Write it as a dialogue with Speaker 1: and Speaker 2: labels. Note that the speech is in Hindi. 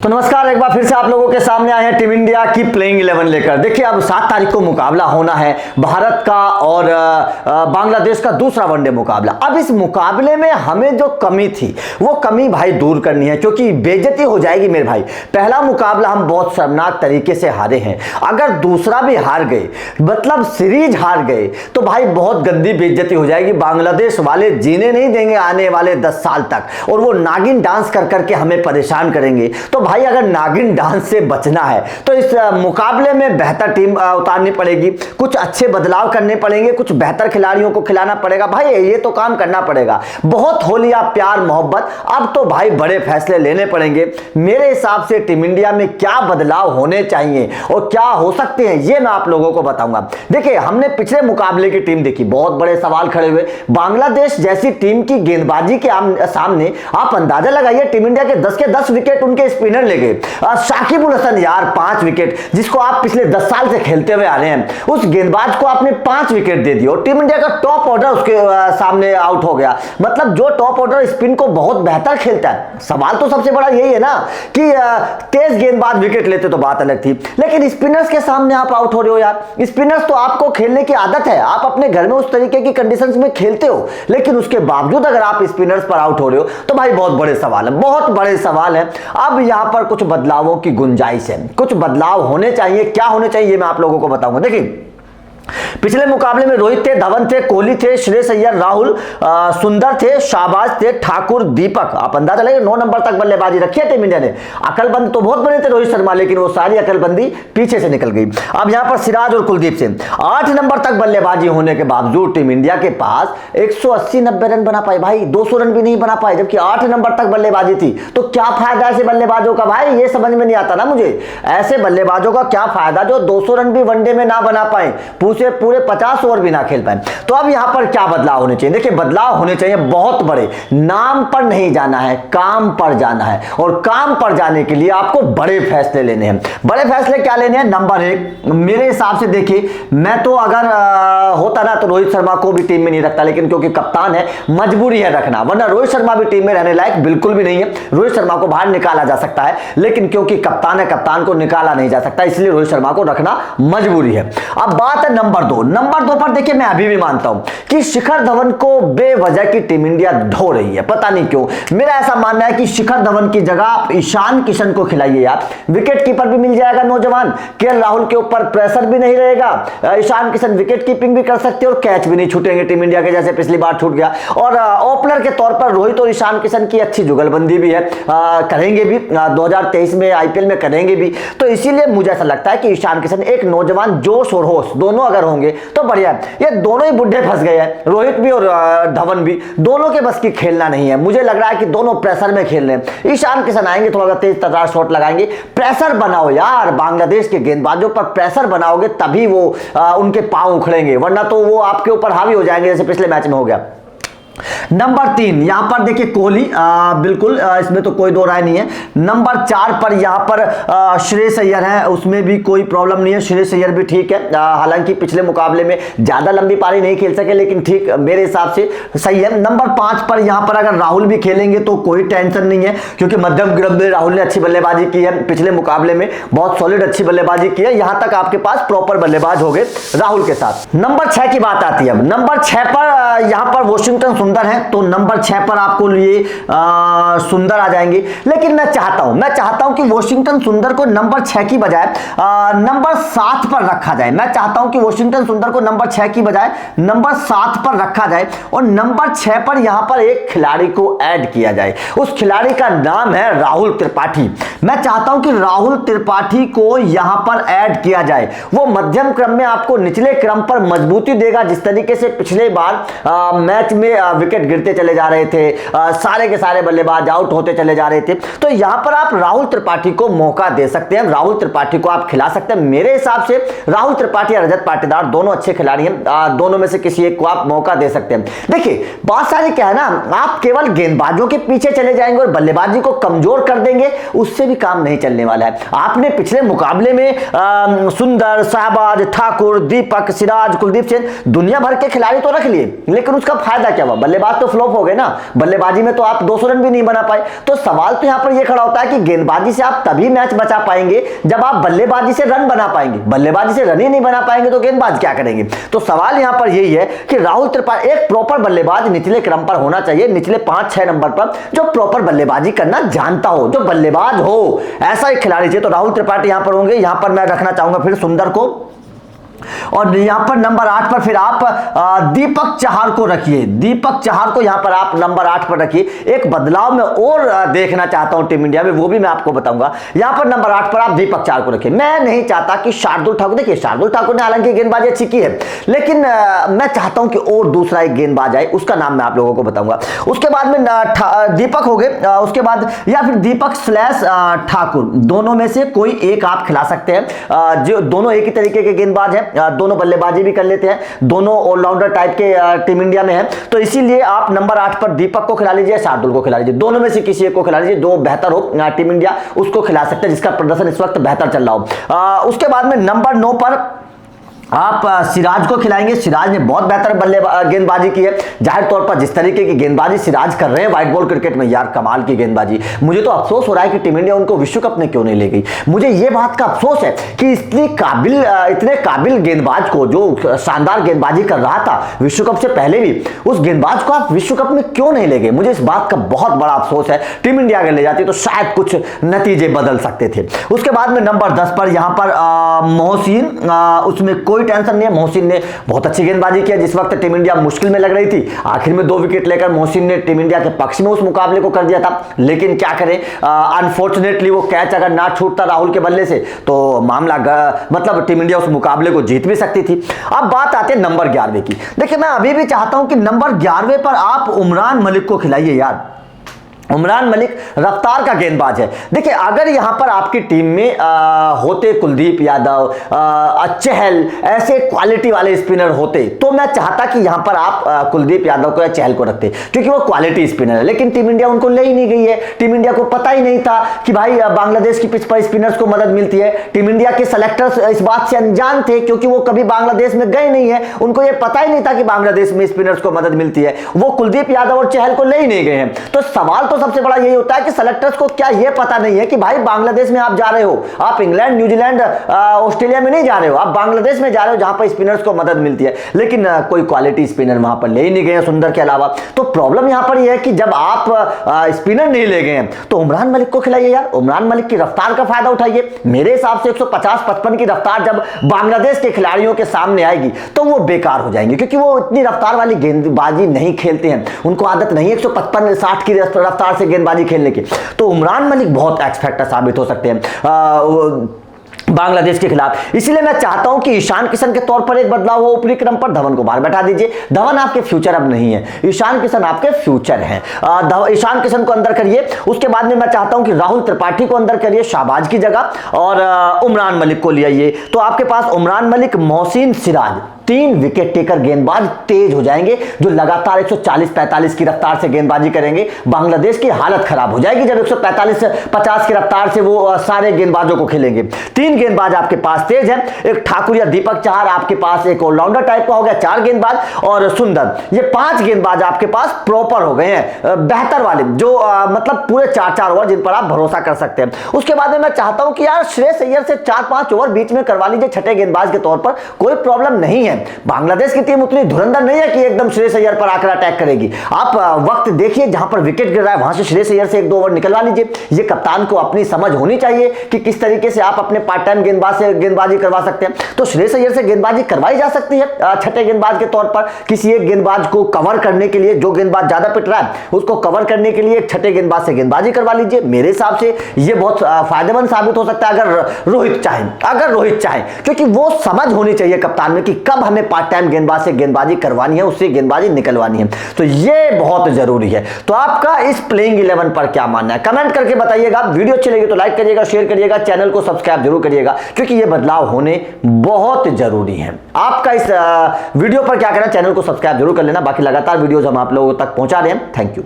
Speaker 1: तो नमस्कार, एक बार फिर से आप लोगों के सामने आए हैं टीम इंडिया की प्लेइंग 11 लेकर। देखिए, अब 7 तारीख को मुकाबला होना है भारत का और बांग्लादेश का दूसरा वनडे मुकाबला। अब इस मुकाबले में हमें जो कमी थी वो कमी भाई दूर करनी है, क्योंकि बेइज्जती हो जाएगी मेरे भाई। पहला मुकाबला हम बहुत शर्मनाक तरीके से हारे हैं, अगर दूसरा भी हार गए, मतलब सीरीज हार गए, तो भाई बहुत गंदी बेइज्जती हो जाएगी। बांग्लादेश वाले जीने नहीं देंगे आने वाले 10 साल तक, और वो नागिन डांस कर करके हमें परेशान करेंगे। तो भाई अगर नागिन डांस से बचना है तो इस मुकाबले में बेहतर टीम उतारनी पड़ेगी, कुछ अच्छे बदलाव करने पड़ेंगे, कुछ बेहतर खिलाड़ियों को खिलाना पड़ेगा। भाई ये तो काम करना पड़ेगा। बहुत हो लिया प्यार मोहब्बत, अब तो भाई बड़े फैसले लेने पड़ेंगे। मेरे हिसाब से टीम इंडिया में क्या बदलाव होने चाहिए और क्या हो सकते हैं, ये मैं आप लोगों को बताऊंगा। देखिए, हमने पिछले मुकाबले की टीम देखी, बहुत बड़े सवाल खड़े हुए। बांग्लादेश जैसी टीम की गेंदबाजी के सामने आप अंदाजा लगाइए, टीम इंडिया के 10 के 10 विकेट उनके स्पिनर ले गए। शाकिब उल हसन यार 5 विकेट, जिसको आप पिछले 10 साल से खेलते हुए आ रहे हैं, उस गेंदबाज को आपने 5 विकेट दे दिए और टीम इंडिया का टॉप ऑर्डर उसके सामने आउट हो गया। मतलब जो टॉप ऑर्डर स्पिन को बहुत बेहतर खेलता है। सवाल तो सबसे बड़ा यही है ना कि तेज गेंदबाज विकेट लेते तो बात अलग थी, लेकिन स्पिनर्स के सामने आप आउट हो रहे हो यार। स्पिनर्स तो आपको खेलने की आदत है, आप अपने घर में उस तरीके की कंडीशंस में खेलते हो, लेकिन उसके बावजूद अगर आप स्पिनर्स पर आउट हो रहे हो तो भाई बहुत बड़े सवाल है, बहुत बड़े सवाल है। अब यहां पर कुछ बदलावों की गुंजाइश है, कुछ बदलाव होने चाहिए। क्या होने चाहिए मैं आप लोगों को बताऊंगा। देखिए, पिछले मुकाबले में रोहित थे, धवन थे, कोहली थे, श्रेयस अय्यर, राहुल, सुंदर थे, शाहबाज थे, ठाकुर, दीपक। आप अंदाजा लगाइए 9 नंबर तक बल्लेबाजी रखी है टीम इंडिया ने। अकलबंद तो बहुत बने थे रोहित शर्मा, लेकिन वो सारी अकलबंदी पीछे से निकल गई। अब यहां पर सिराज और कुलदीप से 8 नंबर तक बल्लेबाजी होने के बावजूद टीम इंडिया के पास 180-90 रन बना पाए भाई, 200 रन भी नहीं बना पाए, जबकि 8 नंबर तक बल्लेबाजी थी। तो क्या फायदा ऐसे बल्लेबाजों का भाई, ये समझ में नहीं आता ना मुझे। ऐसे बल्लेबाजों का क्या फायदा जो 200 रन भी वनडे में ना बना पाए, पूरे 50 ओवर भी ना खेल पाए। तो अब यहां पर क्या बदलाव होने चाहिए? देखिए, बदलाव होने चाहिए बहुत बड़े। नाम पर नहीं जाना है, काम पर जाना है, और काम पर जाने के लिए आपको बड़े फैसले लेने हैं। बड़े फैसले क्या लेने हैं? नंबर 1, मेरे हिसाब से देखिए, मैं तो अगर होता ना तो रोहित शर्मा को भी टीम में नहीं रखता, लेकिन क्योंकि कप्तान है मजबूरी है रखना, वरना रोहित शर्मा भी टीम में रहने लायक बिल्कुल भी नहीं है। रोहित शर्मा को बाहर निकाला जा सकता है, लेकिन क्योंकि कप्तान है, कप्तान को निकाला नहीं जा सकता, इसलिए रोहित शर्मा को रखना मजबूरी है। अब बात है नंबर 2। नंबर 2 पर देखिए, मैं अभी भी मानता हूं कि शिखर धवन को बेवजह की टीम इंडिया ढो रही है, पता नहीं क्यों। मेरा ऐसा मानना है कि शिखर धवन की जगह आप ईशान किशन को खिलाइए यार, विकेट कीपर भी मिल जाएगा नौजवान, केएल राहुल के ऊपर प्रेशर भी नहीं रहेगा, ईशान किशन विकेट कीपिंग भी कर सकते और कैच भी नहीं छूटेंगे टीम इंडिया के, जैसे पिछली बार छूट गया। और ओपनर के तौर पर रोहित और ईशान किशन की अच्छी जुगलबंदी भी है, करेंगे भी 2023 में आईपीएल में करेंगे भी। तो इसीलिए मुझे ऐसा लगता है कि ईशान किशन एक नौजवान जोश और होश दोनों अगर होंगे तो बढ़िया है। ये दोनों ही बुढ़े फंस गए हैं, रोहित भी और धवन भी, दोनों के बस की खेलना नहीं है। मुझे लग रहा है कि दोनों प्रेशर में खेल रहे हैं। ईशान किशन आएंगे, थोड़ा तेज तर्रार शॉट लगाएंगे, प्रेशर बनाओ यार, बांग्लादेश के गेंदबाजों पर प्रेशर बनाओगे तभी वो उनके पांव उखड़ेंगे, वरना तो वो आपके ऊपर हावी हो जाएंगे, जैसे पिछले मैच में हो गया। नंबर 3, यहां पर देखिए कोहली, बिल्कुल इसमें तो कोई दो राय नहीं है। नंबर 4 पर यहां पर श्रेयस अय्यर है, उसमें भी कोई प्रॉब्लम नहीं है, श्रेयस अय्यर भी ठीक है। हालांकि पिछले मुकाबले में ज्यादा लंबी पारी नहीं खेल सके, लेकिन ठीक मेरे हिसाब से सही है। नंबर 5 पर यहां पर अगर राहुल भी खेलेंगे तो कोई टेंशन नहीं है, क्योंकि मध्यम क्रम में राहुल ने अच्छी बल्लेबाजी की है, पिछले मुकाबले में बहुत सॉलिड अच्छी बल्लेबाजी की है। यहां तक आपके पास प्रॉपर बल्लेबाज हो गए राहुल के साथ। नंबर 6 की बात आती है। अब नंबर 6 पर यहां पर वॉशिंगटन सुंदर है, तो नंबर 6 पर आपको लिए सुंदर आ जाएंगे। लेकिन मैं चाहता हूं कि वॉशिंगटन सुंदर को नंबर 6 की बजाय नंबर 7 पर रखा जाए। मैं चाहता हूं कि वॉशिंगटन सुंदर को नंबर 6 की बजाय नंबर 7 पर रखा जाए, और नंबर 6 पर यहां पर एक खिलाड़ी को ऐड किया जाए। उस खिलाड़ी का नाम है राहुल त्रिपाठी। मैं चाहता हूं कि राहुल त्रिपाठी को यहां पर ऐड किया जाए। वो मध्यम क्रम में आपको निचले क्रम पर मजबूती देगा, जिस तरीके से पिछले बार मैच में विकेट गिरते चले जा रहे थे, सारे के सारे बल्लेबाज आउट होते चले जा रहे थे। तो यहां पर आप राहुल त्रिपाठी को मौका दे सकते हैं, राहुल त्रिपाठी को आप खिला सकते हैं। मेरे हिसाब से राहुल त्रिपाठी या रजत पाटीदार दोनों अच्छे खिलाड़ी हैं, दोनों में से किसी एक को आप मौका दे सकते हैं। देखिए, बात सारी क्या है ना, आप केवल गेंदबाजों के पीछे चले जाएंगे और बल्लेबाजी को कमजोर कर देंगे, उससे भी काम नहीं चलने वाला है। आपने पिछले मुकाबले में सुंदर, शाहबाज, ठाकुर, दीपक, सिराज, कुलदीप सेन, दुनिया भर के खिलाड़ी तो रख लिए, लेकिन उसका फायदा क्या हुआ? बल्लेबाज तो फ्लॉप हो गए ना, बल्लेबाजी में तो आप 200 रन भी नहीं बना पाए। तो सवाल तो यहां पर यह खड़ा होता है कि गेंदबाजी से आप तभी मैच बचा पाएंगे जब आप बल्लेबाजी से रन बना पाएंगे, बल्लेबाजी से रन ही नहीं बना पाएंगे तो गेंदबाज क्या करेंगे। तो सवाल यहां पर यही है कि राहुल त्रिपाठी एक प्रॉपर बल्लेबाज निचले क्रम पर होना चाहिए, निचले 5-6 नंबर पर, जो प्रॉपर बल्लेबाजी करना जानता हो, जो बल्लेबाज हो, ऐसा एक खिलाड़ी चाहिए। तो राहुल त्रिपाठी यहां पर होंगे। यहां पर मैं रखना चाहूंगा फिर सुंदर को, और यहां पर नंबर 8 पर फिर आप दीपक चहार को रखिए, दीपक चहार को यहां पर आप नंबर 8 पर रखिए। एक बदलाव में और देखना चाहता हूं टीम इंडिया में, वो भी मैं आपको बताऊंगा। यहां पर नंबर 8 पर आप दीपक चहार को रखिए। मैं नहीं चाहता कि शार्दुल ठाकुर, देखिए शार्दुल ठाकुर ने हालांकि गेंदबाजी अच्छी की है, लेकिन मैं चाहता हूं कि और दूसरा एक गेंदबाज आए, उसका नाम मैं आप लोगों को बताऊंगा। उसके बाद में दीपक हो गए, उसके बाद या फिर दीपक स्लैश ठाकुर, दोनों में से कोई एक आप खिला सकते हैं। जो दोनों एक ही तरीके के गेंदबाज हैं, दोनों बल्लेबाजी भी कर लेते हैं, दोनों ऑलराउंडर टाइप के टीम इंडिया में है। तो इसीलिए आप नंबर 8 पर दीपक को खिला लीजिए, शार्दुल को खिला लीजिए, दोनों में से किसी एक को खिला लीजिए, जो बेहतर हो टीम इंडिया उसको खिला सकते हैं, जिसका प्रदर्शन इस वक्त बेहतर चल रहा हो। उसके बाद में नंबर 9 पर आप सिराज को खिलाएंगे। सिराज ने बहुत बेहतर गेंदबाजी की है, जाहिर तौर पर जिस तरीके की गेंदबाजी सिराज कर रहे हैं व्हाइट बॉल क्रिकेट में, यार कमाल की गेंदबाजी। मुझे तो अफसोस हो रहा है कि टीम इंडिया उनको विश्व कप में क्यों नहीं ले गई। मुझे यह बात का अफसोस है कि इतने काबिल गेंदबाज को, जो शानदार गेंदबाजी कर रहा था विश्व कप से पहले भी, उस गेंदबाज को आप विश्व कप में क्यों नहीं ले गए। मुझे इस बात का बहुत बड़ा अफसोस है। टीम इंडिया अगर ले जाती तो शायद कुछ नतीजे बदल सकते थे। उसके बाद में नंबर 10 पर यहां पर मोहसिन, उसमें कोई टेंशन नहीं है। मोहसिन ने बहुत अच्छी गेंदबाजी की है, जिस वक्त टीम इंडिया मुश्किल में लग रही थी, आखिर में 2 विकेट लेकर मोहसिन ने टीम इंडिया के पक्ष में उस मुकाबले को कर दिया था। लेकिन क्या करें, अनफॉर्चुनेटली वो कैच अगर ना छूटता राहुल के बल्ले से तो मामला मतलब टीम इंडिया उस मुकाबले को जीत भी सकती थी। अब बात आती है नंबर 11 की। देखिए मैं अभी भी चाहता हूं कि नंबर 11 पर आप उमरान मलिक को खिलाइए यार। उमरान मलिक रफ्तार का गेंदबाज है। देखिए अगर यहां पर आपकी टीम में होते कुलदीप यादव, चहल, ऐसे क्वालिटी वाले स्पिनर होते तो मैं चाहता कि यहां पर आप कुलदीप यादव को या चहल को रखते, क्योंकि वो क्वालिटी स्पिनर है। लेकिन टीम इंडिया उनको ले ही नहीं गई है। टीम इंडिया को पता ही नहीं था कि भाई बांग्लादेश की पिच पर स्पिनर्स को मदद मिलती है। टीम इंडिया के सेलेक्टर्स इस बात से अनजान थे, क्योंकि वो कभी बांग्लादेश में गए नहीं है, उनको यह पता ही नहीं था कि बांग्लादेश में स्पिनर्स को मदद मिलती है। वो कुलदीप यादव और चहल को ले ही नहीं गए हैं। तो सवाल तो सबसे बड़ा यही होता है कि सेलेक्टर्स को क्या यह पता नहीं है कि भाई बांग्लादेश में आप जा रहे हो, आप इंग्लैंड, न्यूजीलैंड, ऑस्ट्रेलिया में नहीं जा रहे हो, आप बांग्लादेश में जा रहे हो जहां पर स्पिनर्स को मदद मिलती है। लेकिन कोई क्वालिटी स्पिनर वहां पर ले ही नहीं गए सुंदर के अलावा। तो प्रॉब्लम यहां पर यह है कि जब आप स्पिनर नहीं ले गए हैं तो उमरान मलिक को खिलाइए यार। उमरान मलिक की रफ्तार का फायदा उठाइए। मेरे हिसाब से 150-55 की रफ्तार जब बांग्लादेश के खिलाड़ियों के सामने आएगी तो वो बेकार हो जाएंगे, क्योंकि वो इतनी रफ्तार वाली गेंदबाजी नहीं खेलते हैं, उनको आदत नहीं है 155-60 की रफ्तार से गेंदबाजी खेलने की। तो उमरान मलिक बहुत एक्स फैक्टर साबित हो सकते हैं बांग्लादेश के खिलाफ। इसलिए मैं चाहता हूं कि ईशान किशन के तौर पर एक बदलाव हो ऊपरी क्रम पर। धवन को बाहर बैठा दीजिए। धवन आपके फ्यूचर अब नहीं है, ईशान किशन आपके फ्यूचर हैं। ईशान किशन को अंदर करिए। उसके बाद में मैं चाहता हूं कि राहुल त्रिपाठी को अंदर करिए शाहबाज की जगह, और उमरान मलिक को ले आइए। तो आपके पास उमरान मलिक, मोहसिन, सिराज, 3 विकेट टेकर गेंदबाज तेज हो जाएंगे, जो लगातार 140-45 की रफ्तार से गेंदबाजी करेंगे। बांग्लादेश की हालत खराब हो जाएगी जब 145-50 की रफ्तार से वो सारे गेंदबाजों को खेलेंगे। 3 गेंदबाज आपके पास तेज है, एक ठाकुर या दीपक चहार आपके पास एक ऑलराउंडर टाइप का हो गया, 4 गेंदबाज, और सुंदर, ये 5 गेंदबाज आपके पास प्रॉपर हो गए हैं, बेहतर वाले, जो मतलब पूरे 4-4 ओवर जिन पर आप भरोसा कर सकते हैं। उसके बाद में मैं चाहता हूं कि यार श्रेयस अय्यर से 4-5 ओवर बीच में करवा लीजिए छठे गेंदबाज के तौर पर, कोई प्रॉब्लम नहीं है। बांग्लादेश की टीम उतनी धुरंधर नहीं है कि एकदम श्रेयस अय्यर पर आकर अटैक करेगी। आप वक्त देखिए, जहां पर विकेट गिर रहा है वहां से श्रेयस अय्यर से 1-2 ओवर निकलवा लीजिए। ये कप्तान को अपनी समझ होनी चाहिए कि किस तरीके से आप अपने पार्ट टाइम गेंदबाज से गेंदबाजी करवा सकते हैं। तो श्रेयस अय्यर से गेंदबाजी करवाई जा सकती है छठे गेंदबाज के तौर पर। किसी एक गेंदबाज को कवर करने के लिए, जो गेंदबाज ज्यादा पिट रहा है उसको कवर करने के लिए एक छठे गेंदबाज से गेंदबाजी करवा लीजिए। मेरे हिसाब से यह बहुत फायदेमंद साबित हो सकता है अगर रोहित चाहे, क्योंकि वो समझ होनी चाहिए कप्तान में कि कब हमें पार्ट टाइम गेंदबाज से गेंदबाजी करवानी है, उससे गेंदबाजी निकलवानी है। तो ये बहुत जरूरी है। तो आपका इस प्लेइंग 11 पर क्या मानना है, कमेंट करके बताइएगा। वीडियो अच्छी लगी तो लाइक करिएगा, शेयर करिएगा, चैनल को सब्सक्राइब जरूर करिएगा, क्योंकि ये बदलाव होने बहुत जरूरी है। आपका इस वीडियो पर क्या करना, चैनल को सब्सक्राइब जरूर कर लेना। बाकी लगातार वीडियोज हम आप लोगों तक पहुंचा रहे हैं। Thank you.